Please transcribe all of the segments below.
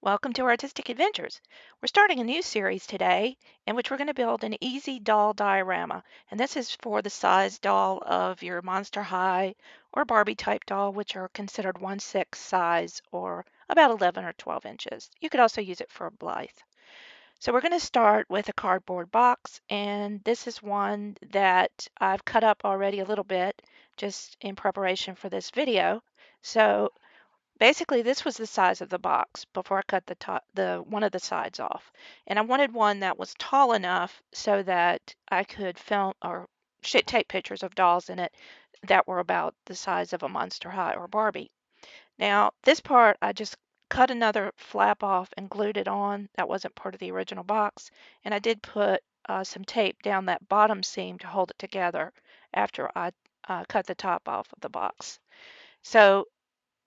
Welcome to Artistic Adventures. We're starting a new series today in which we're going to build an easy doll diorama. And this is for the size doll of your Monster High or Barbie type doll, which are considered 1/6 size or about 11 or 12 inches. You could also use it for a Blythe. So we're going to start with a cardboard box, and this is one that I've cut up already a little bit just in preparation for this video. So basically, this was the size of the box before I cut the one of the sides off. And I wanted one that was tall enough so that I could film or take pictures of dolls in it that were about the size of a Monster High or Barbie. Now, this part I just cut another flap off and glued it on. That wasn't part of the original box. And I did put some tape down that bottom seam to hold it together after I cut the top off of the box. So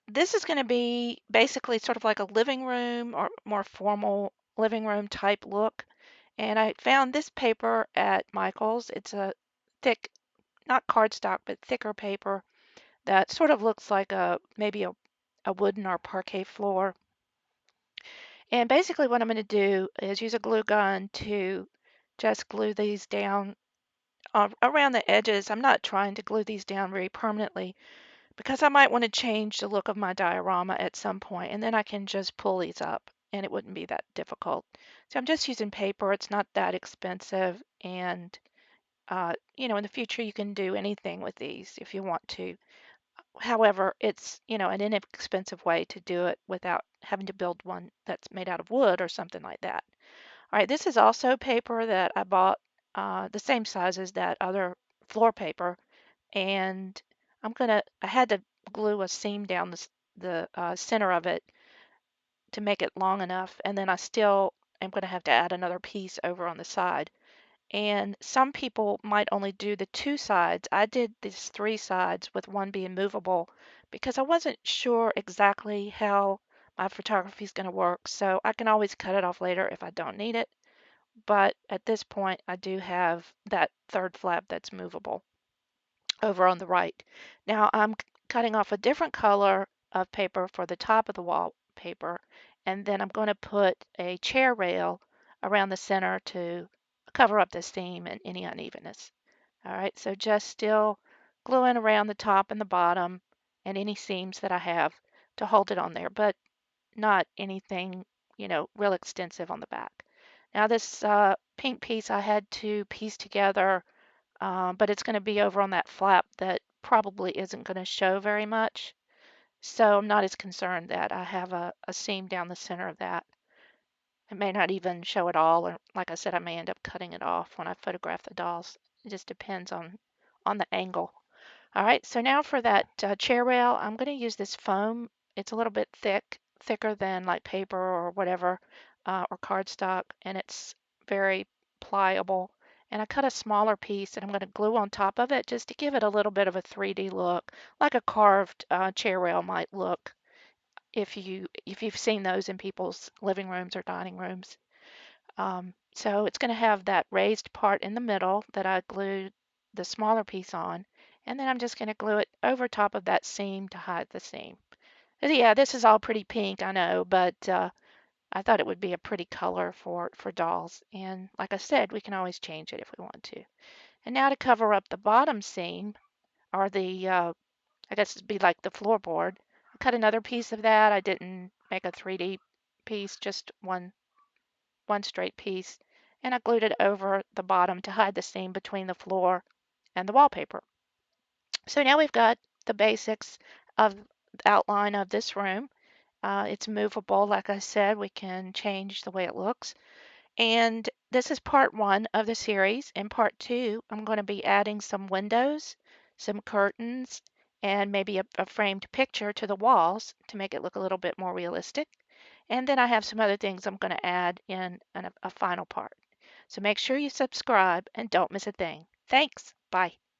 this is going to be basically sort of like a living room or more formal living room type look. And I found this paper at Michael's. It's a thick, not cardstock, but thicker paper that sort of looks like maybe a wooden or parquet floor. And basically what I'm going to do is use a glue gun to just glue these down around the edges. I'm not trying to glue these down very permanently, because I might want to change the look of my diorama at some point, and then I can just pull these up and it wouldn't be that difficult. So I'm just using paper. It's not that expensive, and in the future you can do anything with these if you want to. However, it's an inexpensive way to do it without having to build one that's made out of wood or something like that. All right, this is also paper that I bought the same size as that other floor paper, and I had to glue a seam down the center of it to make it long enough, and then I still am going to have to add another piece over on the side. And some people might only do the two sides. I did these three sides with one being movable because I wasn't sure exactly how my photography is going to work, so I can always cut it off later if I don't need it. But at this point, I do have that third flap that's movable over on the right. Now I'm cutting off a different color of paper for the top of the wallpaper, and then I'm going to put a chair rail around the center to cover up the seam and any unevenness. All right, so just still gluing around the top and the bottom and any seams that I have to hold it on there, but not anything, real extensive on the back. Now this pink piece I had to piece together, but it's going to be over on that flap that probably isn't going to show very much. So I'm not as concerned that I have a seam down the center of that. It may not even show at all, or like I said, I may end up cutting it off when I photograph the dolls. It just depends on the angle. All right, so now for that chair rail, I'm going to use this foam. It's a little bit thicker than like paper or whatever, or cardstock, and it's very pliable. And I cut a smaller piece and I'm going to glue on top of it just to give it a little bit of a 3D look, like a carved chair rail might look if you've seen those in people's living rooms or dining rooms. So it's going to have that raised part in the middle that I glued the smaller piece on, and then I'm just going to glue it over top of that seam to hide the seam. Yeah, this is all pretty pink, I know, but I thought it would be a pretty color for dolls. And like I said, we can always change it if we want to. And now to cover up the bottom seam, or I guess it'd be like the floorboard, I cut another piece of that. I didn't make a 3D piece, just one straight piece, and I glued it over the bottom to hide the seam between the floor and the wallpaper. So now we've got the basics of the outline of this room. It's movable, like I said, we can change the way it looks. And this is part one of the series. In part two, I'm going to be adding some windows, some curtains, and maybe a framed picture to the walls to make it look a little bit more realistic. And then I have some other things I'm going to add in a final part. So make sure you subscribe and don't miss a thing. Thanks. Bye.